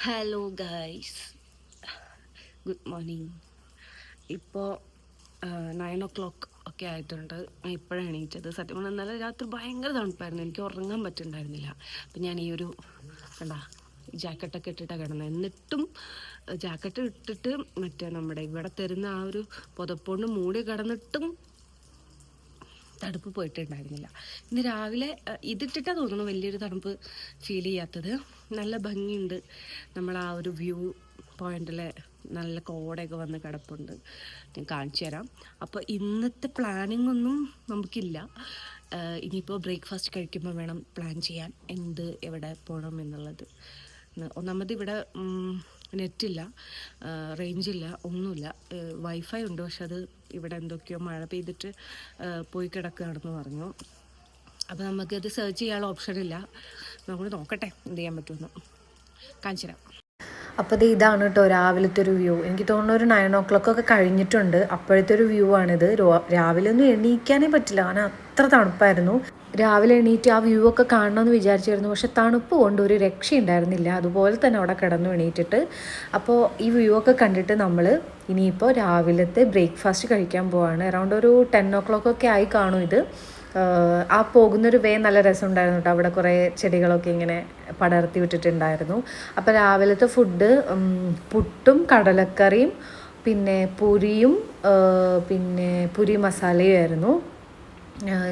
Hello guys, good morning. ഇപ്പോൾ 9 o'clock ഒക്കെ ആയിട്ടുണ്ട്. ഞാൻ ഇപ്പോഴാണ് എണീറ്റത്. സത്യം പറഞ്ഞാൽ ഇന്നലെ രാത്രി ഭയങ്കര തണുപ്പായിരുന്നു, എനിക്ക് ഉറങ്ങാൻ പറ്റുന്നുണ്ടായിരുന്നില്ല. അപ്പം ഞാൻ ഈ ഒരു എന്താ ജാക്കറ്റൊക്കെ ഇട്ടിട്ടാണ് കിടന്നത്. എന്നിട്ടും ജാക്കറ്റ് ഇട്ടിട്ട് മറ്റേ നമ്മുടെ ഇവിടെ തരുന്ന ആ ഒരു പുതപ്പോണ്ട് മൂടി കിടന്നിട്ടും തണുപ്പ് പോയിട്ടുണ്ടായിരുന്നില്ല. ഇന്ന് രാവിലെ ഇതിട്ടിട്ടാണ് തോന്നുന്നു വലിയൊരു തണുപ്പ് ഫീൽ ചെയ്യാത്തത്. നല്ല ഭംഗിയുണ്ട്. നമ്മൾ ആ ഒരു വ്യൂ പോയിന്റിലെ നല്ല കോടയൊക്കെ വന്ന് കിടപ്പുണ്ട്. ഞാൻ കാണിച്ചു തരാം. അപ്പോൾ ഇന്നത്തെ പ്ലാനിങ് ഒന്നും നമുക്കില്ല. ഇനിയിപ്പോൾ ബ്രേക്ക്ഫാസ്റ്റ് കഴിക്കുമ്പോൾ വേണം പ്ലാൻ ചെയ്യാൻ എന്ത് എവിടെ പോകണം എന്നുള്ളത്. ഒന്നാമത് ഇവിടെ നെറ്റില്ല, റേഞ്ചില്ല, ഒന്നുമില്ല. വൈഫൈ ഉണ്ട്, പക്ഷെ അത് ഇവിടെ എന്തൊക്കെയോ മഴ പെയ്തിട്ട് പോയി കിടക്കുകയാണെന്ന് പറഞ്ഞു. അപ്പോൾ നമുക്കത് സെർച്ച് ചെയ്യാനുള്ള ഓപ്ഷനില്ല. നമ്മൾ നോക്കട്ടെ എന്ത് ചെയ്യാൻ പറ്റുമെന്ന്. കാണിച്ചു തരാം. അപ്പോൾ ഇത് ഇതാണ് കേട്ടോ രാവിലത്തെ ഒരു വ്യൂ. എനിക്ക് തോന്നുന്നു ഒരു 9 o'clock ഒക്കെ കഴിഞ്ഞിട്ടുണ്ട്. അപ്പോഴത്തെ ഒരു വ്യൂ ആണിത്. രാവിലെ ഒന്നും എണീക്കാനേ പറ്റില്ല, കാരണം അത്ര തണുപ്പായിരുന്നു. രാവിലെ എണീറ്റ് ആ വ്യൂ ഒക്കെ കാണണമെന്ന് വിചാരിച്ചായിരുന്നു, പക്ഷെ തണുപ്പ് കൊണ്ട് ഒരു രക്ഷയുണ്ടായിരുന്നില്ല. അതുപോലെ തന്നെ അവിടെ കിടന്നു എണീറ്റിട്ട്. അപ്പോൾ ഈ വ്യൂ ഒക്കെ കണ്ടിട്ട് നമ്മൾ ഇനിയിപ്പോൾ രാവിലത്തെ ബ്രേക്ക്ഫാസ്റ്റ് കഴിക്കാൻ പോവാണ്. അറൗണ്ട് ഒരു 10 o'clock ഒക്കെ ആയി കാണും ഇത്. ആ പോകുന്നൊരു വേ നല്ല രസമുണ്ടായിരുന്നു കേട്ടോ. അവിടെ കുറേ ചെടികളൊക്കെ ഇങ്ങനെ പടർത്തി വിട്ടിട്ടുണ്ടായിരുന്നു. അപ്പോൾ രാവിലത്തെ ഫുഡ് പുട്ടും കടലക്കറിയും പിന്നെ പുരിയും പിന്നെ പുരി മസാലയും ആയിരുന്നു.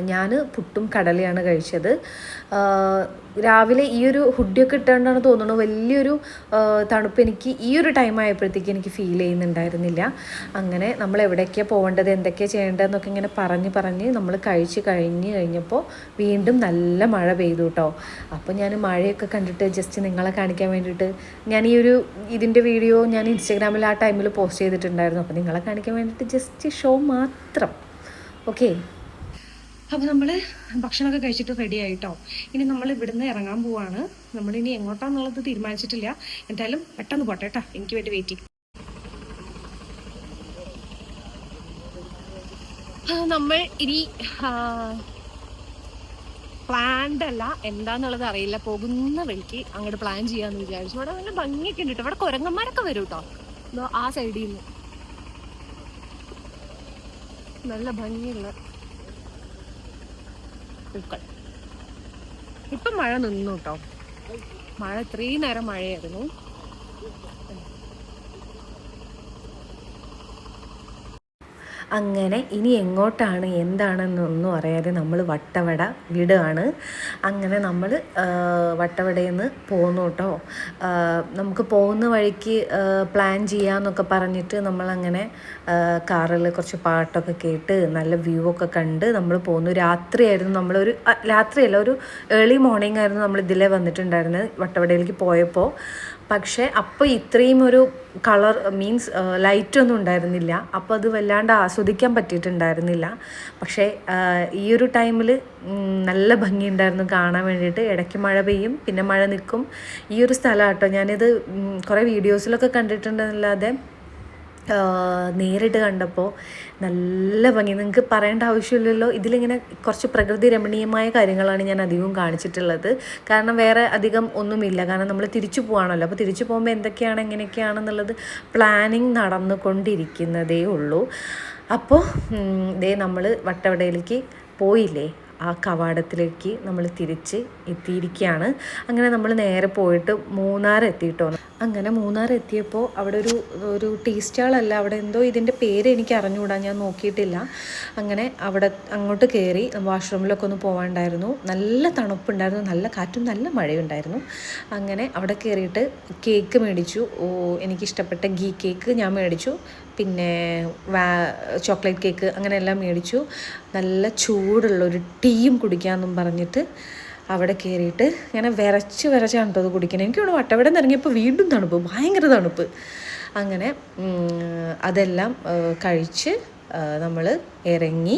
ഞാൻ പുട്ടും കടലയാണ് കഴിച്ചത്. രാവിലെ ഈ ഒരു ഹുഡിയൊക്കെ ഇട്ടുകൊണ്ടാണ് തോന്നുന്നു വലിയൊരു തണുപ്പ് എനിക്ക് ഈ ഒരു ടൈം ആയപ്പോഴത്തേക്ക് എനിക്ക് ഫീൽ ചെയ്യുന്നുണ്ടായിരുന്നില്ല. അങ്ങനെ നമ്മൾ എവിടേക്കാണ് പോകേണ്ടത്, എന്തൊക്കെയാണ് ചെയ്യേണ്ടതെന്നൊക്കെ ഇങ്ങനെ പറഞ്ഞ് നമ്മൾ കഴിഞ്ഞപ്പോൾ വീണ്ടും നല്ല മഴ പെയ്തു കേട്ടോ. അപ്പോൾ ഞാൻ മഴയൊക്കെ കണ്ടിട്ട് ജസ്റ്റ് നിങ്ങളെ കാണിക്കാൻ വേണ്ടിയിട്ട് ഞാൻ ഇതിൻ്റെ വീഡിയോ ഞാൻ ഇൻസ്റ്റാഗ്രാമിൽ ആ ടൈമിൽ പോസ്റ്റ് ചെയ്തിട്ടുണ്ടായിരുന്നു. അപ്പോൾ നിങ്ങളെ കാണിക്കാൻ വേണ്ടിയിട്ട് ജസ്റ്റ് ഷോ മാത്രം. ഓക്കെ, അപ്പോൾ നമ്മൾ ഭക്ഷണമൊക്കെ കഴിച്ചിട്ട് റെഡി ആയിട്ടോ. ഇനി നമ്മൾ ഇവിടുന്ന് ഇറങ്ങാൻ പോവാണ്. നമ്മളിനി എങ്ങോട്ടാന്നുള്ളത് തീരുമാനിച്ചിട്ടില്ല. എന്തായാലും പെട്ടെന്ന് പോട്ടെ കേട്ടോ, എനിക്ക് വേണ്ടി വെയിറ്റ് ചെയ്യും. നമ്മൾ ഇനി പ്ലാൻഡ് അല്ല, എന്താന്നുള്ളത് അറിയില്ല. പോകുന്ന വഴിക്ക് അങ്ങോട്ട് പ്ലാൻ ചെയ്യാന്ന് വിചാരിച്ചു. ഇവിടെ നല്ല ഭംഗിയൊക്കെ ഉണ്ട് കേട്ടോ. ഇവിടെ കുരങ്ങന്മാരൊക്കെ വരും കേട്ടോ, ആ സൈഡിൽ നിന്ന്. നല്ല ഭംഗിയുള്ള പൂക്കൾ. ഇപ്പം മഴ നിന്നു കേട്ടോ. മഴ ഇത്രയും നേരം മഴയായിരുന്നു. അങ്ങനെ ഇനി എങ്ങോട്ടാണ് എന്താണെന്നൊന്നും അറിയാതെ നമ്മൾ വട്ടവട വിടുകയാണ്. അങ്ങനെ നമ്മൾ വട്ടവടയിൽ നിന്ന് പോന്നു കേട്ടോ. നമുക്ക് പോകുന്ന വഴിക്ക് പ്ലാൻ ചെയ്യാമെന്നൊക്കെ പറഞ്ഞിട്ട് നമ്മളങ്ങനെ കാറിൽ കുറച്ച് പാട്ടൊക്കെ കേട്ട് നല്ല വ്യൂ ഒക്കെ കണ്ട് നമ്മൾ പോന്നു. രാത്രിയായിരുന്നു. രാത്രിയല്ല, ഒരു ഏർലി മോർണിംഗ് ആയിരുന്നു നമ്മൾ ഇതിലേ വന്നിട്ടുണ്ടായിരുന്നത് വട്ടവടയിലേക്ക് പോയപ്പോൾ. പക്ഷേ അപ്പോൾ ഇത്രയും ഒരു കളർ മീൻസ് ലൈറ്റൊന്നും ഉണ്ടായിരുന്നില്ല. അപ്പോൾ അത് വല്ലാണ്ട് ആസ്വദിക്കാൻ പറ്റിയിട്ടുണ്ടായിരുന്നില്ല. പക്ഷേ ഈ ഒരു ടൈമിൽ നല്ല ഭംഗിയുണ്ടായിരുന്നു കാണാൻ വേണ്ടിയിട്ട്. ഇടയ്ക്ക് മഴ പെയ്യും, പിന്നെ മഴ നിൽക്കും. ഈ ഒരു സ്ഥലം കേട്ടോ. ഞാനിത് കുറേ വീഡിയോസിലൊക്കെ കണ്ടിട്ടുണ്ടെന്നല്ലാതെ നേരിട്ട് കണ്ടപ്പോൾ നല്ല ഭംഗി. നിങ്ങൾക്ക് പറയേണ്ട ആവശ്യമില്ലല്ലോ. ഇതിലിങ്ങനെ കുറച്ച് പ്രകൃതി രമണീയമായ കാര്യങ്ങളാണ് ഞാൻ അധികവും കാണിച്ചിട്ടുള്ളത്. കാരണം വേറെ അധികം ഒന്നുമില്ല. കാരണം നമ്മൾ തിരിച്ചു പോവാണല്ലോ. അപ്പോൾ തിരിച്ചു പോകുമ്പോൾ എന്തൊക്കെയാണ് എങ്ങനെയൊക്കെയാണെന്നുള്ളത് പ്ലാനിങ് നടന്നുകൊണ്ടിരിക്കുന്നതേ ഉള്ളൂ. അപ്പോൾ നമ്മൾ വട്ടവടയിലേക്ക് പോയില്ലേ, ആ കവാടത്തിലേക്ക് നമ്മൾ തിരിച്ച് എത്തിയിരിക്കുകയാണ്. അങ്ങനെ നമ്മൾ നേരെ പോയിട്ട് മൂന്നാർ എത്തിയിട്ടോ. അങ്ങനെ മൂന്നാർ എത്തിയപ്പോൾ അവിടെ ഒരു ടീ സ്റ്റാളല്ല, അവിടെ എന്തോ ഇതിൻ്റെ പേര് എനിക്ക് അറിഞ്ഞുകൂടാ, ഞാൻ നോക്കിയിട്ടില്ല. അങ്ങനെ അവിടെ അങ്ങോട്ട് കയറി വാഷ്റൂമിലൊക്കെ ഒന്ന് പോകാനുണ്ടായിരുന്നു. നല്ല തണുപ്പുണ്ടായിരുന്നു, നല്ല കാറ്റും നല്ല മഴയുണ്ടായിരുന്നു. അങ്ങനെ അവിടെ കയറിയിട്ട് കേക്ക് മേടിച്ചു. എനിക്കിഷ്ടപ്പെട്ട ഗീ കേക്ക് ഞാൻ മേടിച്ചു. പിന്നെ ചോക്ലേറ്റ് കേക്ക് അങ്ങനെയെല്ലാം മേടിച്ചു. നല്ല ചൂടുള്ളൊരു ടീയും കുടിക്കാമെന്നും പറഞ്ഞിട്ട് അവിടെ കയറിയിട്ട് ഇങ്ങനെ വിറച്ചാണ് കേട്ടോ അത് കുടിക്കുന്നത്. എനിക്കിവിടെ വട്ടവട നിന്ന് ഇറങ്ങിയപ്പോൾ വീണ്ടും തണുപ്പ്, ഭയങ്കര തണുപ്പ്. അങ്ങനെ അതെല്ലാം കഴിച്ച് നമ്മൾ ഇറങ്ങി.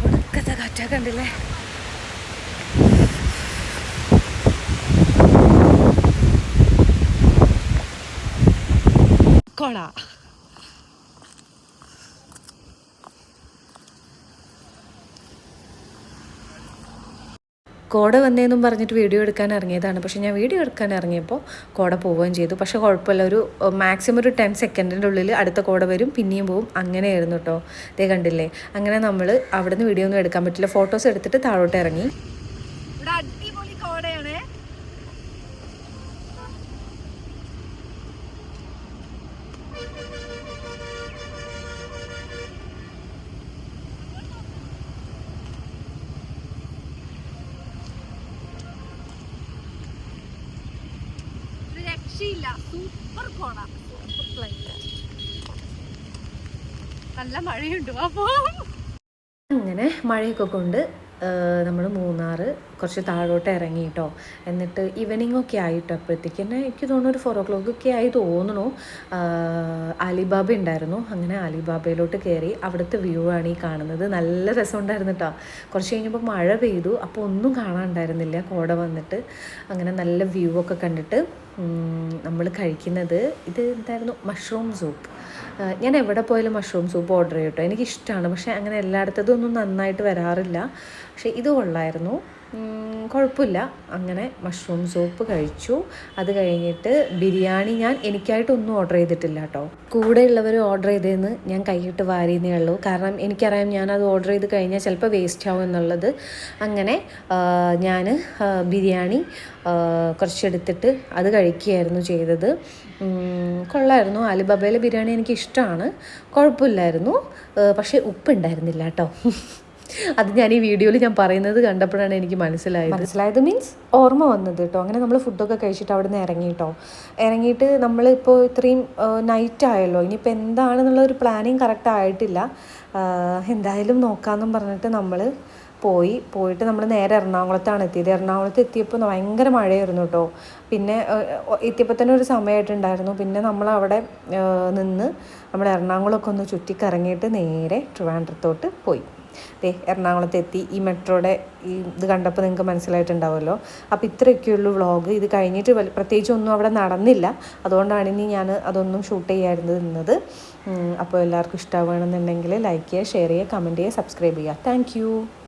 ഒടുക്കത്തെ കാറ്റാ കണ്ടില്ലേ. കൊള കോട വന്നേന്നും പറഞ്ഞിട്ട് വീഡിയോ എടുക്കാൻ ഇറങ്ങിയതാണ്. പക്ഷേ ഞാൻ വീഡിയോ എടുക്കാൻ ഇറങ്ങിയപ്പോൾ കോട പോവുകയും ചെയ്തു. പക്ഷേ കുഴപ്പമില്ല, ഒരു മാക്സിമം ഒരു 10 സെക്കൻഡിൻ്റെ ഉള്ളിൽ അടുത്ത കോട വരും, പിന്നെയും പോവും. അങ്ങനെയായിരുന്നു കേട്ടോ. ഇതേ കണ്ടില്ലേ. അങ്ങനെ നമ്മൾ അവിടെ നിന്ന് വീഡിയോ ഒന്നും എടുക്കാൻ പറ്റില്ല. ഫോട്ടോസ് എടുത്തിട്ട് താഴോട്ട് ഇറങ്ങി. ഇവിടെ അടിപൊളി കോടയാണ്. രക്ഷയില്ല, സൂപ്പർ കോട, സൂപ്പർ ക്ലൈമറ്റ്, നല്ല മഴയുണ്ട്. അപ്പോൾ അങ്ങനെ മഴയൊക്കെ കൊണ്ട് നമ്മൾ മൂന്നാർ കുറച്ച് താഴോട്ട് ഇറങ്ങി കേട്ടോ. എന്നിട്ട് ഈവനിങ് ഒക്കെ ആയിട്ടോ. അപ്പോഴത്തേക്ക് തന്നെ എനിക്ക് തോന്നുന്നു ഒരു 4 o'clock ഒക്കെ ആയി തോന്നുന്നു. അലിബാബ ഉണ്ടായിരുന്നു. അങ്ങനെ അലിബാബയിലോട്ട് കയറി. അവിടുത്തെ വ്യൂ ആണ് ഈ കാണുന്നത്. നല്ല രസമുണ്ടായിരുന്നു കേട്ടോ. കുറച്ച് കഴിഞ്ഞപ്പോൾ മഴ പെയ്തു, അപ്പോൾ ഒന്നും കാണാനുണ്ടായിരുന്നില്ല, കോട വന്നിട്ട്. അങ്ങനെ നല്ല വ്യൂ ഒക്കെ കണ്ടിട്ട് നമ്മൾ കഴിക്കുന്നത് ഇത് എന്തായിരുന്നു, മഷ്റൂം സൂപ്പ്. ഞാൻ എവിടെ പോയാലും മഷ്റൂം സൂപ്പ് ഓർഡർ ചെയ്യും കേട്ടോ. എനിക്കിഷ്ടമാണ്. പക്ഷേ അങ്ങനെ എല്ലായിടത്തും ഒന്നും നന്നായിട്ട് വരാറില്ല. പക്ഷേ ഇത് കൊള്ളായിരുന്നു, കുഴപ്പമില്ല. അങ്ങനെ മഷ്റൂം സൂപ്പ് കഴിച്ചു. അത് കഴിഞ്ഞിട്ട് ബിരിയാണി ഞാൻ എനിക്കായിട്ടൊന്നും ഓർഡർ ചെയ്തിട്ടില്ല കേട്ടോ. കൂടെയുള്ളവർ ഓർഡർ ചെയ്തതെന്ന് ഞാൻ കൈയിട്ട് വാരിയെന്നേ ഉള്ളൂ. കാരണം എനിക്കറിയാം ഞാനത് ഓർഡർ ചെയ്ത് കഴിഞ്ഞാൽ ചിലപ്പോൾ വേസ്റ്റ് ആവും എന്നുള്ളത്. അങ്ങനെ ഞാൻ ബിരിയാണി കുറച്ചെടുത്തിട്ട് അത് കഴിക്കുകയായിരുന്നു ചെയ്തത്. കൊള്ളായിരുന്നു. അലിബാബയിലെ ബിരിയാണി എനിക്കിഷ്ടമാണ്, കുഴപ്പമില്ലായിരുന്നു. പക്ഷേ ഉപ്പുണ്ടായിരുന്നില്ല കേട്ടോ. അത് ഞാൻ ഈ വീഡിയോയിൽ ഞാൻ പറയുന്നത് കണ്ടപ്പോഴാണ് എനിക്ക് മനസ്സിലായത് മീൻസ് ഓർമ്മ വന്നത് കേട്ടോ. അങ്ങനെ നമ്മൾ ഫുഡൊക്കെ കഴിച്ചിട്ട് അവിടെ നിന്ന് ഇറങ്ങിയിട്ടോ. ഇറങ്ങിയിട്ട് നമ്മളിപ്പോൾ ഇത്രയും നൈറ്റ് ആയല്ലോ, ഇനിയിപ്പോൾ എന്താണെന്നുള്ളൊരു പ്ലാനിങ് കറക്റ്റ് ആയിട്ടില്ല. എന്തായാലും നോക്കാമെന്നും പറഞ്ഞിട്ട് നമ്മൾ പോയിട്ട് നമ്മൾ നേരെ എറണാകുളത്താണ് എത്തിയത്. എറണാകുളത്ത് എത്തിയപ്പോൾ ഭയങ്കര മഴയായിരുന്നു കേട്ടോ. പിന്നെ എത്തിയപ്പോൾ തന്നെ ഒരു സമയമായിട്ടുണ്ടായിരുന്നു. പിന്നെ നമ്മളവിടെ നിന്ന് നമ്മൾ എറണാകുളമൊക്കെ ഒന്ന് ചുറ്റിക്കറങ്ങിയിട്ട് നേരെ ട്രിവാൻഡ്രത്തോട്ട് പോയി. എറണാകുളത്തെത്തി. ഈ മെട്രോയുടെ ഈ ഇത് കണ്ടപ്പോൾ നിങ്ങൾക്ക് മനസ്സിലായിട്ടുണ്ടാവുമല്ലോ. അപ്പോൾ ഇത്രയൊക്കെയുള്ളൂ വ്ളോഗ്. ഇത് കഴിഞ്ഞിട്ട് പ്രത്യേകിച്ച് ഒന്നും അവിടെ നടന്നില്ല. അതുകൊണ്ടാണ് ഇനി ഞാൻ അതൊന്നും ഷൂട്ട് ചെയ്യാതിരുന്നത്. അപ്പോൾ എല്ലാവർക്കും ഇഷ്ടമാവുകയാണെന്നുണ്ടെങ്കിൽ ലൈക്ക് ചെയ്യുക, ഷെയർ ചെയ്യുക, കമൻറ്റ് ചെയ്യുക, സബ്സ്ക്രൈബ് ചെയ്യുക. താങ്ക്